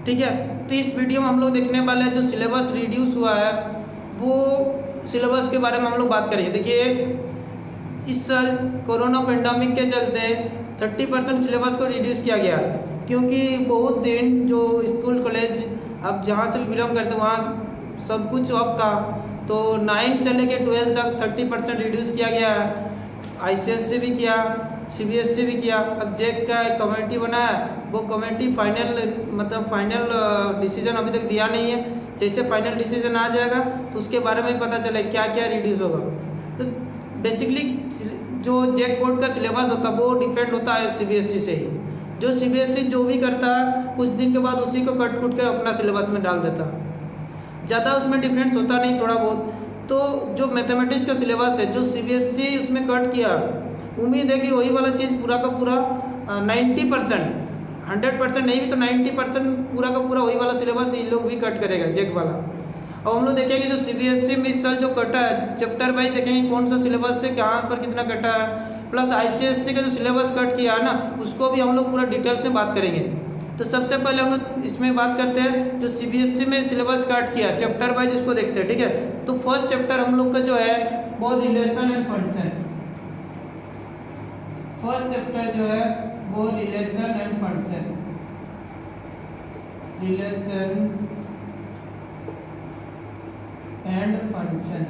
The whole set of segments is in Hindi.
ठीक है। तो इस वीडियो में हम लोग देखने वाले हैं जो सिलेबस रिड्यूस हुआ है वो सिलेबस के बारे में हम लोग बात करेंगे। देखिए इस साल कोरोना पेंडेमिक के चलते 30% सिलेबस को रिड्यूस किया गया, क्योंकि बहुत दिन जो स्कूल कॉलेज अब जहाँ से भी बिलोंग करते वहाँ सब कुछ ऑफ था, तो 9 से लेकर 12 तक 30% रिड्यूस किया गया है। ICSE भी किया, CBSE भी किया। अब जेक का एक कमेटी बना है, वो कमेटी फाइनल डिसीजन अभी तक दिया नहीं है। जैसे फाइनल डिसीजन आ जाएगा तो उसके बारे में पता चले क्या क्या रिड्यूस होगा। तो बेसिकली जो जेक बोर्ड का सिलेबस होता है वो डिपेंड होता है CBSE से ही। जो CBSE जो भी करता है कुछ दिन के बाद उसी को कट कुट कर अपना सिलेबस में डाल देता है, ज़्यादा उसमें डिफरेंस होता नहीं, थोड़ा बहुत। तो जो मैथमेटिक्स का सिलेबस है जो CBSE उसमें कट किया, उम्मीद है कि वही वाला चीज़ पूरा का पूरा 90%, 100% नहीं भी तो 90% पूरा का पूरा वही वाला सिलेबस ये लोग भी कट करेगा जेक वाला। अब हम लोग देखेंगे जो CBSE में इस साल जो कटा है चैप्टर वाइज देखेंगे कौन सा सिलेबस से कहाँ पर कितना कटा है, प्लस ICSE का जो सिलेबस कट किया है ना उसको भी हम लोग पूरा डिटेल से बात करेंगे। तो सबसे पहले हम लोग इसमें बात करते हैं जो CBSE में सिलेबस कट किया चैप्टर वाइज इसको देखते हैं, ठीक है। तो फर्स्ट चैप्टर हम लोग का जो है वो relation and function. First chapter जो है वो relation and function, relation and function.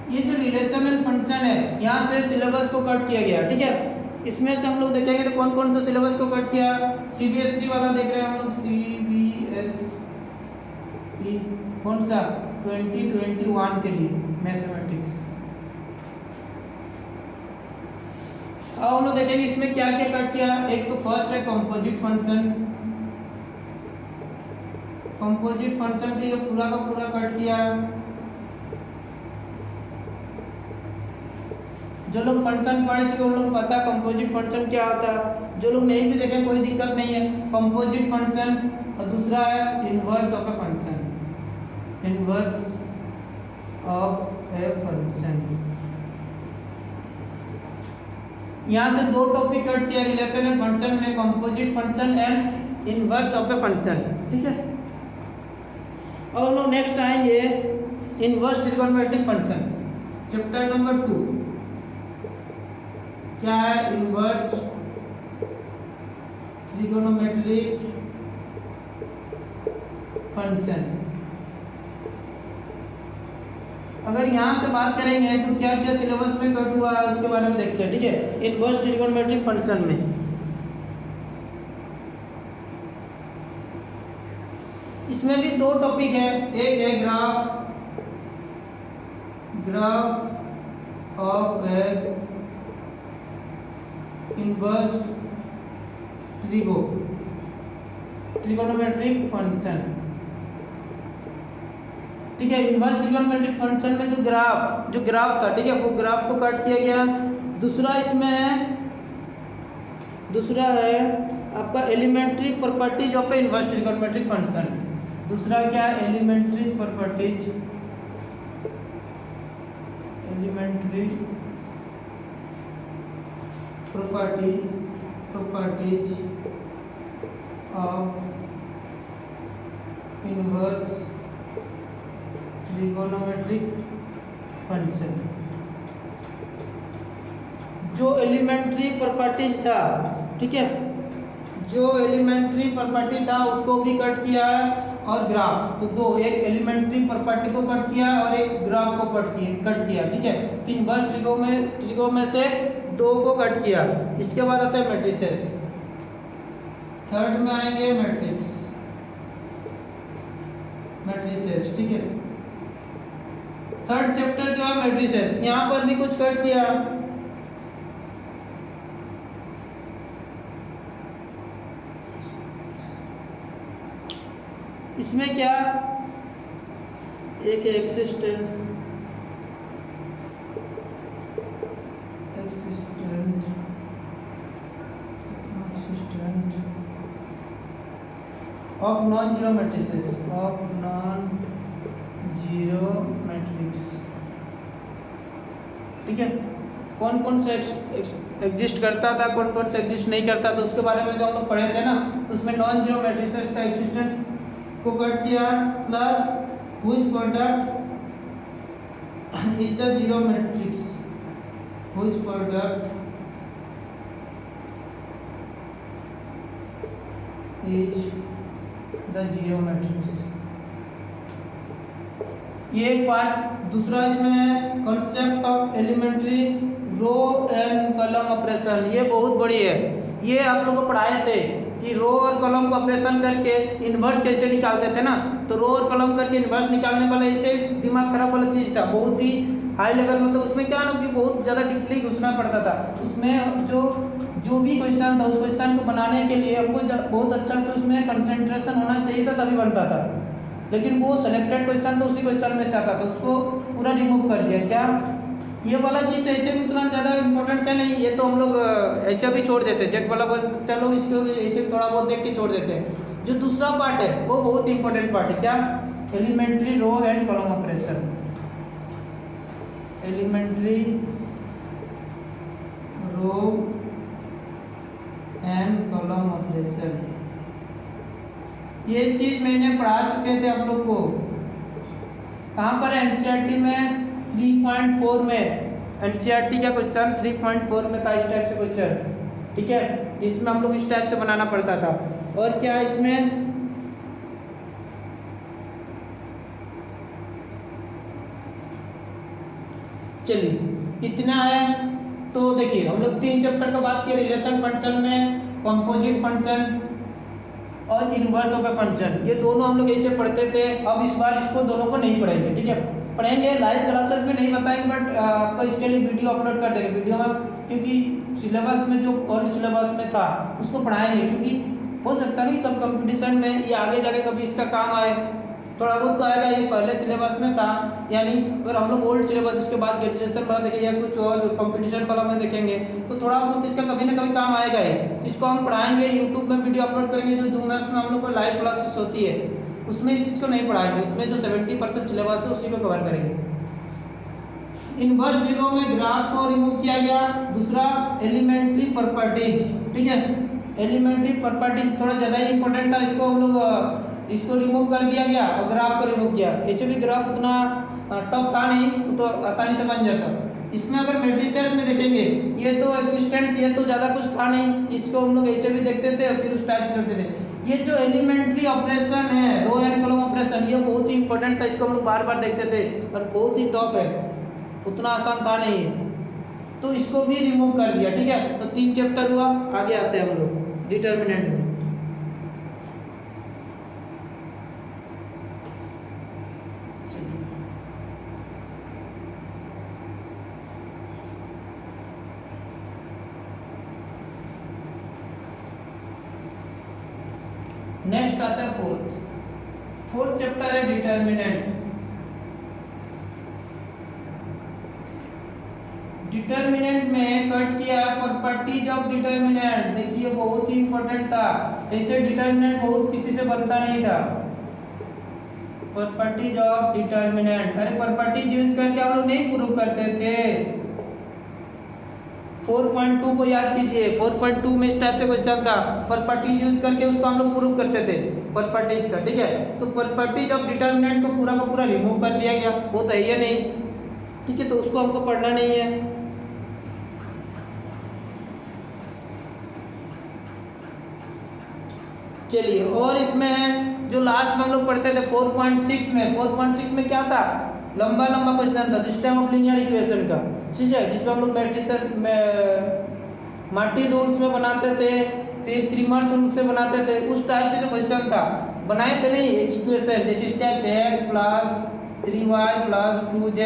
ये जो रिलेशन एंड फंक्शन है यहाँ से सिलेबस को कट किया गया, ठीक है। इसमें से हम लोग देखेंगे तो कौन कौन सा सिलेबस को कट किया। CBSE वाला देख रहे हैं हम लोग, CBSE कौन सा 2021 के लिए मैथमेटिक्स। अब हम लोग देखेंगे इसमें क्या क्या कट किया। एक तो फर्स्ट है कंपोजिट फंक्शन, कंपोजिट फंक्शन के पूरा का पूरा कट किया। जो लोग फंक्शन पढ़े चुके उन लोग पता है कंपोजिट फंक्शन क्या होता है, जो लोग नहीं भी देखे कोई दिक्कत नहीं है। कंपोजिट फंक्शन और दूसरा है inverse of a function, inverse of a function. यहाँ से दो टॉपिक कट किया रिलेशन एंड फंक्शन में, composite function and inverse of a function, ठीक है। अब हम लोग नेक्स्ट आएंगे inverse trigonometric function, chapter number 2। क्या है इनवर्स ट्रिगोनोमेट्रिक फंक्शन। अगर यहाँ से बात करेंगे तो क्या क्या सिलेबस में कट हुआ है उसके बारे में देखते हैं, ठीक है। इनवर्स ट्रिगोनोमेट्रिक फंक्शन में इसमें भी दो टॉपिक है, एक है graph of a inverse trigonometric function, ठीक है। इनवर्स ट्रिगोनोमेट्रिक फंक्शन में जो ग्राफ था, ठीक है, वो ग्राफ को कट किया गया। दूसरा इसमें है आपका elementary properties of a inverse trigonometric function. दूसरा क्या है elementary properties of inverse trigonometric function. जो एलिमेंट्री प्रॉपर्टीज था, ठीक है, जो एलिमेंट्री प्रॉपर्टी था उसको भी कट किया है, और ग्राफ तो दो, एक एलिमेंट्री प्रॉपर्टी को कट किया और एक ग्राफ को कट किया, ठीक है। तो इनवर्स ट्रिगो में से दो को कट किया। इसके बाद आता है मैट्रिसेस, थर्ड में आएंगे मैट्रिसेस, ठीक है। थर्ड चैप्टर जो है मैट्रिसेस, यहाँ पर भी कुछ कट किया। इसमें क्या एक existent of non zero matrices, ठीक है। कौन कौन से एग्जिस्ट करता था, कौन कौन से एग्जिस्ट नहीं करता था, उसके बारे में जो हम लोग पढ़े थे ना, तो उसमें नॉन जीरो मैट्रिसेस का एग्जिस्टेंस को कट किया, plus which product is the zero matrix, which product is the zero matrix, ये एक पार्ट। दूसरा इसमें है concept of elementary row and column operation, ये बहुत बड़ी है, ये आप लोग को पढ़ाए थे कि रो और कॉलम को ऑपरेशन करके इन्वर्स कैसे निकालते थे ना, तो रो और कॉलम करके इन्वर्स निकालने वाला इससे दिमाग खराब वाला चीज़ था, बहुत ही हाई लेवल में, तो उसमें क्या ना कि बहुत ज़्यादा डीपली घुसना पड़ता था, उसमें जो भी क्वेश्चन था उस क्वेश्चन को बनाने के लिए हमको बहुत अच्छा से उसमें कंसंट्रेशन होना चाहिए था, तभी बनता था। लेकिन वो सेलेक्टेड क्वेश्चन तो उसी क्वेश्चन में से आता था, उसको पूरा रिमूव कर दिया। क्या ये वाला चीज़ तो ऐसे भी उतना ज़्यादा इंपॉर्टेंट है नहीं, ये तो हम लोग ऐसे भी छोड़ देते, चेक वाला चलो इसको ऐसे भी थोड़ा बहुत देख के छोड़ देते हैं। जो दूसरा पार्ट है वो बहुत इंपॉर्टेंट पार्ट है, क्या? Elementary row and column operation, elementary row and column operation, ये चीज मैंने पढ़ा चुके थे आप लोग को, कहाँ पर? एनसीईआरटी में 3.4 में, एनसीईआरटी का क्वेश्चन 3.4 में था इस टाइप से क्वेश्चन, ठीक है, जिसमें हम लोग इस टाइप से बनाना पड़ता था। और क्या इसमें चलिए इतना है। तो देखिए हम लोग 3 चैप्टर का बात किए, रिलेशन फंक्शन में, कंपोजिट फंक्शन और इनवर्स ऑफ ए फंक्शन, ये दोनों हम लोग ऐसे पढ़ते थे। अब इस बार इसको दोनों को नहीं पढ़ेंगे, ठीक है, पढ़ेंगे लाइव क्लासेस में नहीं बताएंगे, बट आपको इसके लिए वीडियो अपलोड कर देंगे, वीडियो में, क्योंकि सिलेबस में जो ओल्ड सिलेबस में था उसको पढ़ाएंगे, क्योंकि हो सकता है कि कब कंपटीशन में ये आगे जाके कभी इसका काम आए, थोड़ा बहुत तो आएगा, ये पहले सिलेबस में था, यानी अगर हम लोग ओल्ड सिलेबस इसके बाद ग्रेजुएशन वाला देखेंगे या कुछ और कंपटीशन वाला में देखेंगे तो थोड़ा बहुत इसका कभी ना कभी काम आएगा ही। इसको हम पढ़ाएंगे, यूट्यूब में वीडियो अपलोड करेंगे, जो जूम ऐप्स में हम लोग को लाइव क्लासेस होती है उसमें इस चीज़ को नहीं पढ़ाएंगे, उसमें जो 70% सिलेबस है उसी को कवर करेंगे। इनवर्स जीरो में ग्राफ को रिमूव किया गया। दूसरा एलिमेंट्री प्रॉपर्टीज, ठीक है, एलिमेंट्री प्रॉपर्टीज थोड़ा ज़्यादा ही इंपॉर्टेंट था, इसको हम लोग इसको रिमूव कर दिया गया और ग्राफ को रिमूव किया। ऐसे भी ग्राफ उतना टफ था नहीं, तो आसानी से बन जाता। इसमें अगर मैट्रिसेस में देखेंगे ये तो एग्जिस्टेंट, ये तो ज़्यादा कुछ था नहीं, इसको हम लोग ऐसे भी देखते थे और फिर उस टाइप से करते थे। ये जो एलिमेंट्री ऑपरेशन है, रो एंड कॉलम ऑपरेशन, ये बहुत ही इंपॉर्टेंट था, इसको हम लोग बार बार देखते थे और बहुत ही टफ है, उतना आसान था नहीं है, तो इसको भी रिमूव कर दिया, ठीक है। तो 3 चैप्टर हुआ, आगे आते हैं हम लोग डिटर्मिनेंट में। नेक्स्ट आता है फोर्थ चैप्टर है डिटर्मिनेंट। डिटर्मिनेंट में कट किया प्रॉपर्टीज ऑफ डिटर्मिनेंट, देखिए बहुत ही इंपॉर्टेंट था, ऐसे डिटर्मिनेंट बहुत किसी से बनता नहीं था। प्रॉपर्टीज ऑफ डिटर्मिनेंट, अरे प्रॉपर्टीज यूज करके हम लोग नहीं प्रूव करते थे। 4.2 को याद कीजिए, 4.2 में इस टाइप से क्वेश्चन था, प्रॉपर्टीज यूज करके उसको हम लोग प्रूव करते थे प्रॉपर्टीज का, ठीक है। तो प्रॉपर्टीज ऑफ डिटर्मिनेंट को पूरा का पूरा रिमूव कर दिया गया, वो तो है ही नहीं, ठीक है, तो उसको हमको पढ़ना नहीं है। चलिए, और इसमें जो लास्ट में हम लोग पढ़ते थे 4.6 में क्या था? लंबा क्वेश्चन था सिस्टम ऑफ लीनियर इक्वेशन का, ठीक है, जिसमें हम लोग मैट्रिसेस में मार्टी रूल्स में बनाते थे, फिर क्रीमर्स रूल्स से बनाते थे, उस टाइप से जो क्वेश्चन था बनाए थे नहीं, एक इक्वेशन जैसे इस टाइप से x + 3y + 2z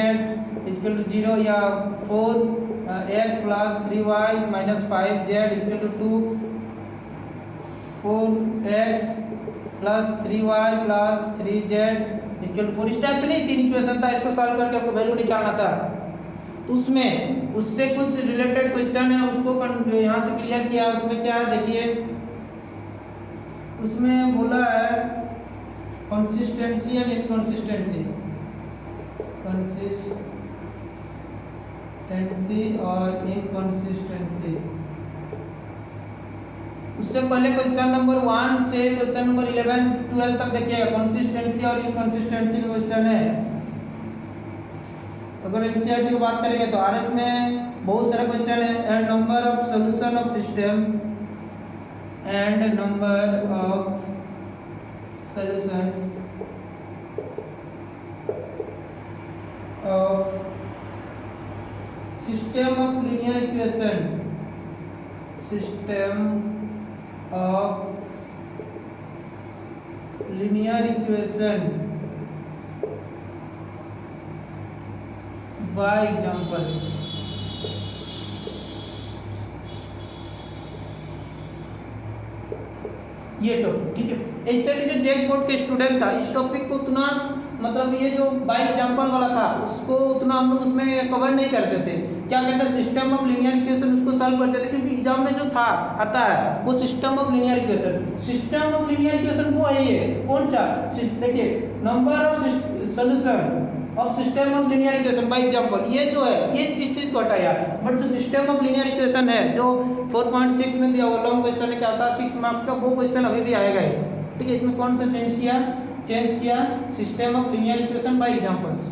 = 0 या 4x + 3y - 5z = 2, 4x + 3y + 3z = 4, इस टाइप से नहीं, 3 इक्वेशन था, इसको सॉल्व करके आपको वैल्यू निकालना था। तो उसमें उससे कुछ रिलेटेड क्वेश्चन है, उसको यहाँ से क्लियर किया। उसमें क्या है देखिए, उसमें बोला है कंसिस्टेंसी एंड इनकंसिस्टेंसी, कंसिस्टेंसी और इनकंसिस्टेंसी। उससे पहले क्वेश्चन नंबर 1 से क्वेश्चन नंबर 11 12 तक देखिएगा, कंसिस्टेंसी और इनकंसिस्टेंसी का क्वेश्चन है। अगर एनसीईआरटी की बात करेंगे तो आरएस में बहुत सारे क्वेश्चन है। And number of solution of system and number of solutions of system of linear equation, system of linear equation by examples. ये टॉपिक ठीक है। ऐसे जो जेक बोर्ड के स्टूडेंट था इस टॉपिक को उतना मतलब ये जो बाय एग्जांपल वाला था उसको उतना हम लोग उसमें कवर नहीं करते थे। क्या कहते हैं सिस्टम ऑफ लीनियर इक्वेशन उसको सॉल्व करते थे, क्योंकि एग्जाम में जो था आता है वो system of linear equation. System of linear equation वो है ये कौन सा, देखिए number of solution of system of linear equation by example, ये जो है ये इस चीज को हटाया। बट जो सिस्टम ऑफ लीनियर इक्वेशन है जो 4.6 में दिया हुआ लॉन्ग क्वेश्चन है, क्या होता है 6 मार्क्स का, वो क्वेश्चन अभी भी आएगा ही। ठीक है, इसमें कौन सा चेंज किया system of linear equation by examples.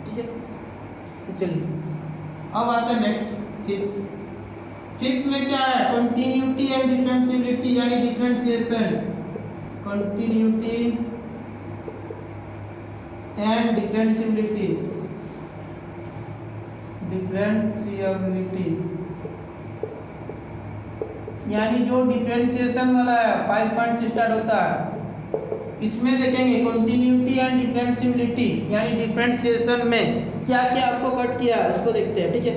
ठीक है, तो चलिए अब आता है नेक्स्ट फिफ्थ में क्या है, कंटिन्यूटी एंड डिफरेंशियबिलिटी यानी डिफरेंशिएशन, कंटिन्यूटी एंड डिफरेंशियबिलिटी यानी जो डिफरेंशिएशन वाला है 5 पॉइंट से स्टार्ट होता है। इसमें देखेंगे कंटिन्यूटी एंड डिफरेंशियबिलिटी यानी डिफरेंशिएशन में क्या क्या आपको कट किया है उसको देखते हैं। ठीक है,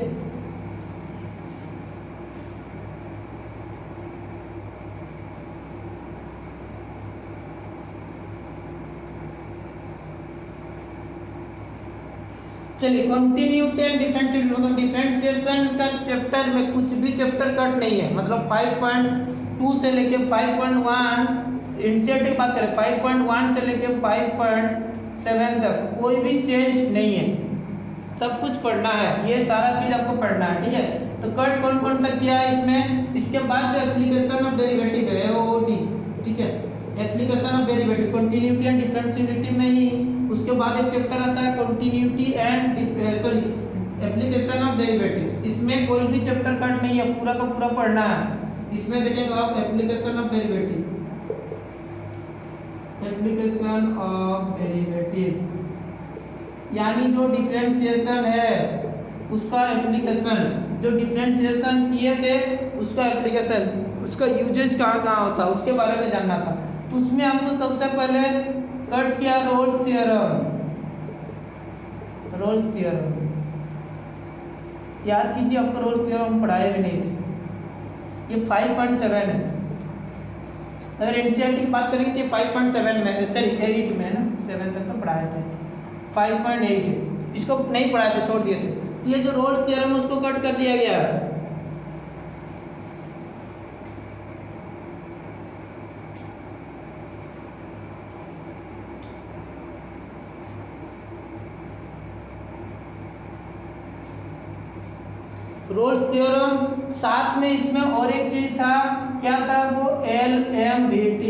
चलिए कंटिन्यूटी एंड डिफरेंशिएशन मतलब डिफरेंशिएशन का चैप्टर में कुछ भी चैप्टर कट नहीं है। मतलब 5.2 से लेके 5.1 एनसीईआरटी की बात करें 5.1 से लेके 5.7 तक कोई भी चेंज नहीं है, सब कुछ पढ़ना है, ये सारा चीज आपको पढ़ना है। ठीक है, तो कट कौन कौन सा किया है इसमें, इसके बाद जो एप्लीकेशन ऑफ डेरिवेटिव है ओडी, ठीक है, application of derivative continuity and differentiability में ही उसके बाद एक चैप्टर आता है continuity and application of derivatives. इसमें कोई भी चैप्टर कट नहीं है, पूरा का पूरा पढ़ना है। इसमें देखेंगे आप एप्लीकेशन ऑफ डेरिवेटिव यानी जो डिफरेंशिएशन है उसका एप्लीकेशन, जो डिफरेंशिएशन किए थे उसका एप्लीकेशन, उसका यूजेज कहाँ कहाँ होता है उसके बारे में जानना था। तो उसमें हम तो सबसे पहले कट किया रोल्स थ्योरम। याद कीजिए, आपको रोल्स थ्योरम पढ़ाए भी नहीं थे। ये 5.7 है। अगर एनसीईआरटी की बात करेंगे तो 5.7 में सॉरी 8 में ना, 7 तक तो पढ़ाए थे, 5.8 है, इसको नहीं पढ़ाए थे, छोड़ दिए थे। तो ये जो रोल्स थ्योरम उसको कट कर दिया गया है। रोल्स थ्योरम साथ में इसमें और एक चीज था, क्या था वो LMBT।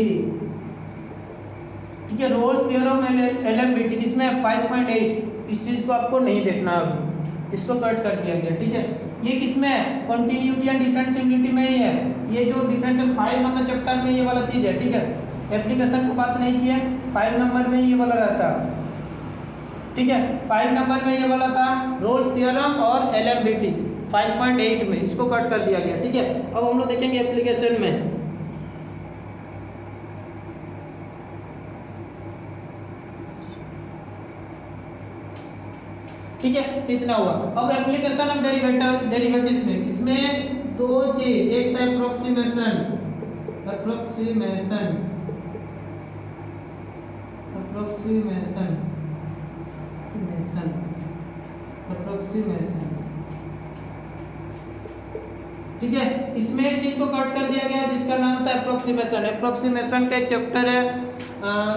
ठीक है, रोल्स थ्योरम LMBT इसमें 5.8, इस चीज को आपको नहीं देखना अभी, इसको कट कर दिया गया। ठीक है, ये किसमें है, कंटिन्यूटी एंड डिफरेंशियबिलिटी में ही है। ये जो डिफरेंशियल 5 नंबर चैप्टर में ये वाला चीज है। ठीक है, एप्लीकेशन को बात नहीं की है, 5 नंबर में ये वाला रहता। ठीक है, 5 नंबर में ये वाला था रोल्स थ्योरम और LMBT 5.8 में, इसको कट कर दिया गया। ठीक है, अब हम लोग देखेंगे एप्लीकेशन में। ठीक है, तो इतना हुआ। अब एप्लीकेशन ऑफ डेरिवेटिव्स में इसमें दो चीज, एक था अप्रोक्सीमेशन ठीक है, इसमें एक चीज को कट कर दिया गया जिसका नाम था अप्रोक्सीमेशन का एक चैप्टर है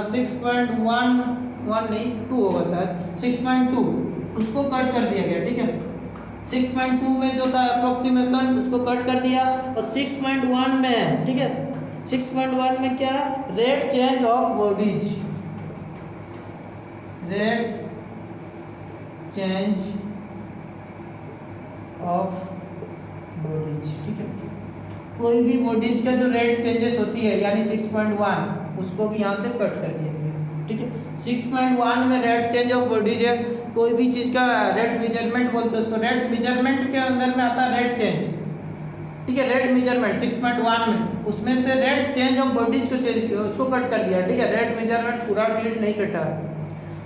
6.1 नहीं 2 होगा शायद 6.2, उसको कट कर दिया गया। ठीक है, 6.2 में जो था अप्रोक्सीमेशन उसको कट कर दिया, और 6.1 में, ठीक है, 6.1 में क्या, rate change of bodies, rate change of bodies, ठीक है, कोई भी बॉडीज का जो रेट चेंजेस होती है यानी 6.1 उसको भी यहाँ से कट कर दिया गया, ठीक है। 6.1 में रेट चेंज ऑफ बॉडीज है, कोई भी चीज़ का रेट मेजरमेंट बोलते हैं उसको, रेट मेजरमेंट के अंदर में आता है रेट चेंज, ठीक है, रेट मेजरमेंट 6.1 में, उसमें से रेट चेंज ऑफ बॉडीज को चेंज उसको कट कर दिया, ठीक है, रेट मेजरमेंट पूरा क्लियर नहीं कटा है।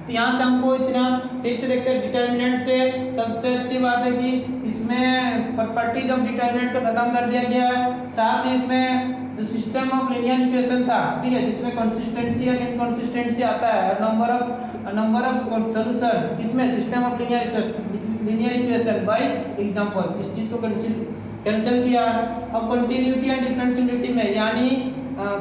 तो यहाँ से हमको इतना फिर से देखते हैं डिटर्मिनेंट से, सबसे अच्छी बात है कि इसमें प्रॉपर्टीज ऑफ डिटर्मिनेंट को खत्म कर दिया गया है, साथ ही इसमें जो सिस्टम ऑफ लीनियर इक्वेशन था, ठीक है, जिसमें कंसिस्टेंसी एंड इनकंसिस्टेंसी आता है, नंबर ऑफ सॉल्यूशन, इसमें system of linear equation by examples, इस चीज को कैंसिल किया। अब कंटिन्यूटी एंड डिफरेंशियलिटी में यानी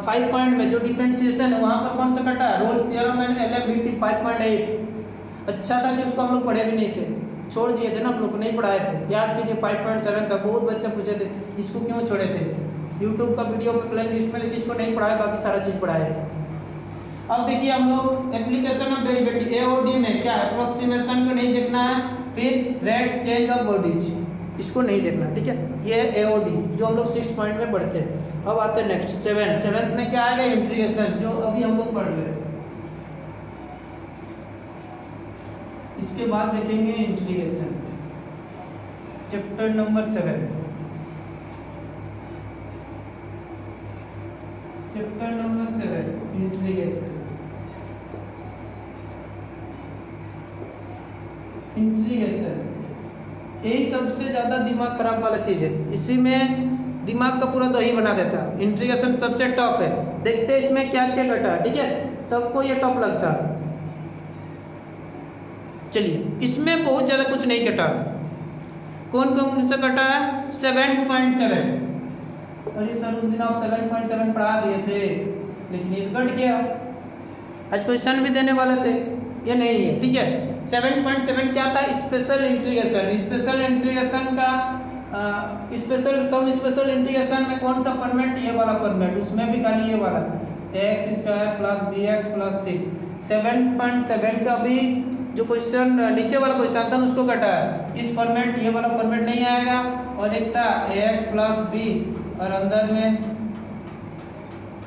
5 पॉइंट में जो डिफरेंशिएशन है वहां पर कौन सा कटा, रोल्स थ्योरम एंड एलएमबीटी 5.8। अच्छा था कि उसको हम लोग पढ़े भी नहीं थे, छोड़ दिए थे ना, हम लोग नहीं पढ़ाए थे, याद कीजिए 5.7 था, बहुत बच्चे पूछे थे इसको क्यों छोड़े थे, यूट्यूब का वीडियो में प्ले लिस्ट में देखिए, इसको नहीं पढ़ाया, बाकी सारा चीज पढ़ाया है। अब देखिए हम लोग एप्लीकेशन ऑफ डेरिवेटिव एओडी में क्या अप्रोक्सीमेशन को नहीं देखना है, फिर रेट चेंज ऑफ बॉडीज इसको नहीं देखना, ठीक है, ये एओडी जो हम लोग 6 पॉइंट में पढ़ते हैं। अब आते हैं नेक्स्ट 7th में क्या आएगा, इंटीग्रेशन, जो अभी हम लोग पढ़ रहे हैं। इसके बाद देखेंगे integration, chapter number 7, chapter number 7 integration. Integration यही सबसे ज्यादा दिमाग खराब वाला चीज है, इसी में दिमाग का पूरा दही बना देता है। इंटीग्रेशन सबसे टफ है, देखते हैं इसमें क्या क्या घटा, ठीक है, सबको ये टफ लगता है। चलिए इसमें बहुत ज्यादा कुछ नहीं घटा, कौन कौन सा घटा है, 7.7, और ये सर उस दिन आप 7.7 पढ़ा दिए थे, लेकिन ये घट गया, आज क्वेश्चन भी देने वाले थे, ये नहीं है, ठीक है। 7.7 क्या था, स्पेशल इंटीग्रेशन, स्पेशल इंटीग्रेशन का स्पेशल इंटीग्रेशन में कौन सा फॉर्मेट, ये वाला फॉर्मेट, उसमें भी खाली ये वाला x² + bx + c। 7.7 का भी जो क्वेश्चन नीचे वाला क्वेश्चन था उसको कटा है, इस फॉर्मेट, ये वाला फॉर्मेट नहीं आएगा, और एक था ax + b और अंदर में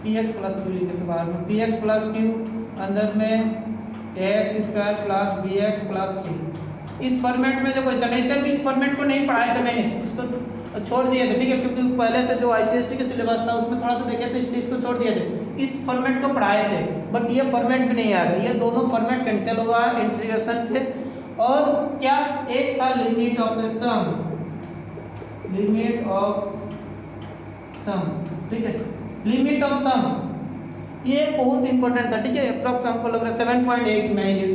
px + q लिखे थे बाहर में, px + q अंदर में ax² + bx + c। इस फॉर्मेट में जो क्वेश्चन है, भी इस फॉर्मेट को नहीं पढ़ाया था मैंने, इसको छोड़ दिए थे, ठीक है, क्योंकि पहले से जो आईसीएससी के सिलेबस था उसमें थोड़ा सा देखे थे, इसलिए इसको छोड़ दिए थे, इस फॉर्मेट को पढ़ाए थे, बट ये फॉर्मेट भी नहीं आएगा, ये दोनों फॉर्मेट कैंसिल हुआ है इंटीग्रेशन से। और क्या, एक था limit of sum, limit of sum, ठीक है, लिमिट ऑफ सम, ये बहुत इंपॉर्टेंट था, ठीक है, अप्रॉक्स हमको लग रहा है 7.8 में, ये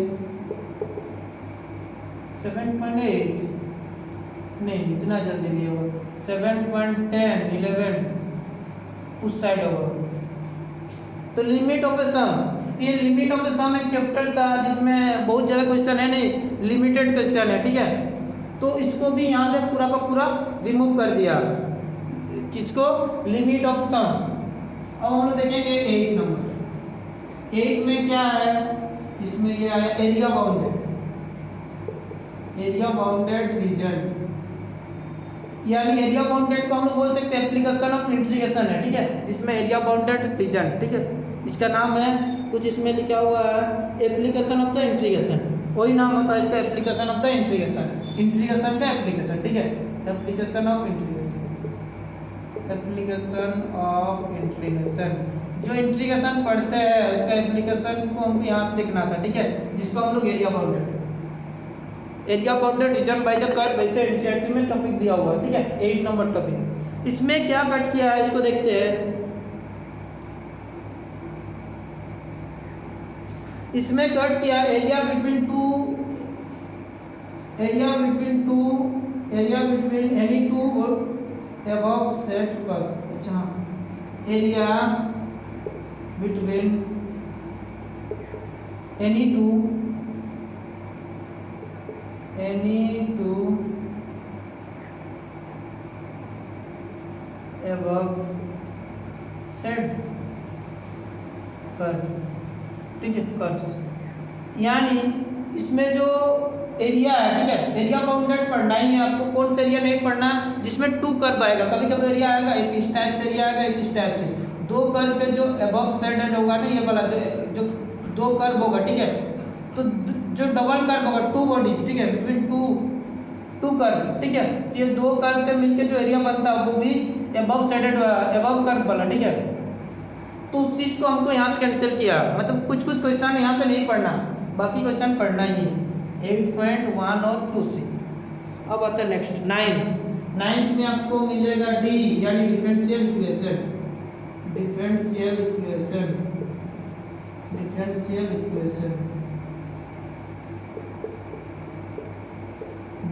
7.8 नहीं, इतना जल्दी नहीं होगा, 7.10 11 उस साइड होगा। तो लिमिट ऑफ सम, ये लिमिट ऑफ सम एक चैप्टर था जिसमें बहुत ज़्यादा क्वेश्चन है, नहीं लिमिटेड क्वेश्चन है, ठीक है, तो इसको भी यहाँ से पूरा का पूरा रिमूव कर दिया, किसको, लिमिट ऑफ सम। अब हम लोग देखेंगे 8 नंबर, 8 में क्या है, इसमें ये आया area bounded, area bounded reason, यानी एरिया बाउंडेड को हम लोग बोल सकते हैं एप्लीकेशन ऑफ इंटीग्रेशन है, ठीक है, जिसमें एरिया बाउंडेड रीजन, ठीक है, इसका नाम है कुछ इसमें लिखा हुआ है एप्लीकेशन ऑफ द इंटीग्रेशन, वही नाम होता है इसका, application of the integration, integration का एप्लीकेशन, ठीक है, application of integration, application of integration, जो इंटीग्रेशन पढ़ते हैं उसका एप्लीकेशन को हमको यहाँ देखना था, ठीक है, जिसको हम लोग area bounded, area bounded reason by the curve, वैसे एनसीईआरटी में टॉपिक दिया हुआ है, ठीक है, 8 नंबर टॉपिक। इसमें क्या कट किया है इसको देखते हैं, इसमें कट किया area between any two above set curve, अच्छा, area between any two above said curve, ठीक है, कर्व्स। यानी इसमें जो एरिया है, ठीक है, एरिया बाउंडेड पढ़ना ही है आपको। कौन सा एरिया नहीं पढ़ना, जिसमें 2 कर्व आएगा। कभी कभी एरिया आएगा एक इस टाइप से, एरिया आएगा एक इस टाइप से। 2 कर्व पे जो एबव सेडेड होगा ना, ये वाला जो 2 कर्व होगा, ठीक है, तो जो डबल कर्व होगा 2 बॉडीज, ठीक है, बिटवीन 2 कर्व, ठीक है, तो ये 2 कर्व से मिलके जो एरिया बनता है वो भी एबव सेडेड, एबव कर्व वाला, ठीक है। तो उस चीज को हमको यहाँ से कैंसिल किया, मतलब कुछ क्वेश्चन यहाँ से नहीं पढ़ना, बाकी क्वेश्चन पढ़ना ही है 8.1 और 2 से। अब आता है नेक्स्ट 9 में आपको मिलेगा डी, यानी differential equation. Differential equation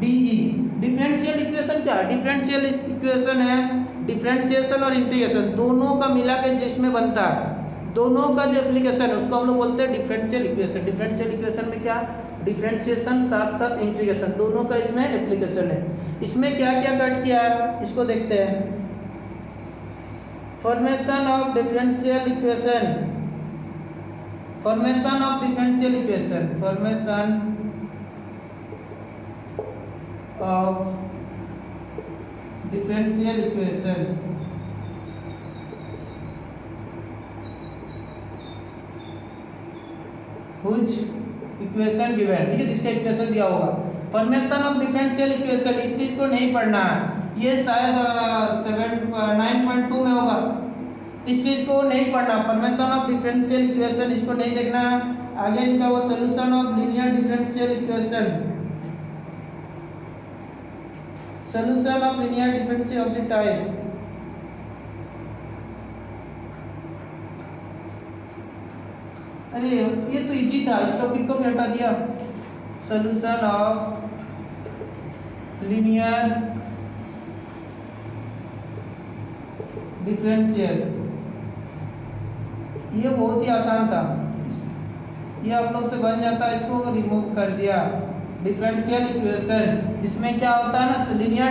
DE. Differential equation क्या है? डिफरेंशियल इक्वेशन है डिफरेंशिएशन और इंटीग्रेशन दोनों का मिला के जिसमें बनता है, दोनों का जो एप्लीकेशन है उसको हम लोग बोलते हैं डिफरेंशियल इक्वेशन। डिफरेंशियल इक्वेशन में क्या, डिफरेंशिएशन साथ साथ इंटीग्रेशन दोनों का इसमें एप्लीकेशन है। इसमें क्या क्या कट किया है इसको देखते हैं। Formation of differential equation, formation of differential equation, formation of differential equation, which equation given, ठीक है, जिसका इक्वेशन दिया होगा। फॉर्मेशन ऑफ डिफरेंशियल इक्वेशन, इस चीज को नहीं पढ़ना है, ये शायद 9.2 में होगा, इस चीज को नहीं पढ़ना। फॉर्मेशन ऑफ डिफरेंशियल इक्वेशन इसको नहीं देखना है। आगे लिखा हुआ solution of linear differential equation, solution of linear differential of the type, अरे ये तो इजी था, इस टॉपिक को भी हटा दिया। सॉल्यूशन ऑफ लीनियर डिफरेंशियल, ये बहुत ही आसान था, ये आप लोग से बन जाता है, इसको रिमूव कर दिया। डिफरेंशियल इक्वेशन, इसमें क्या होता है ना, लीनियर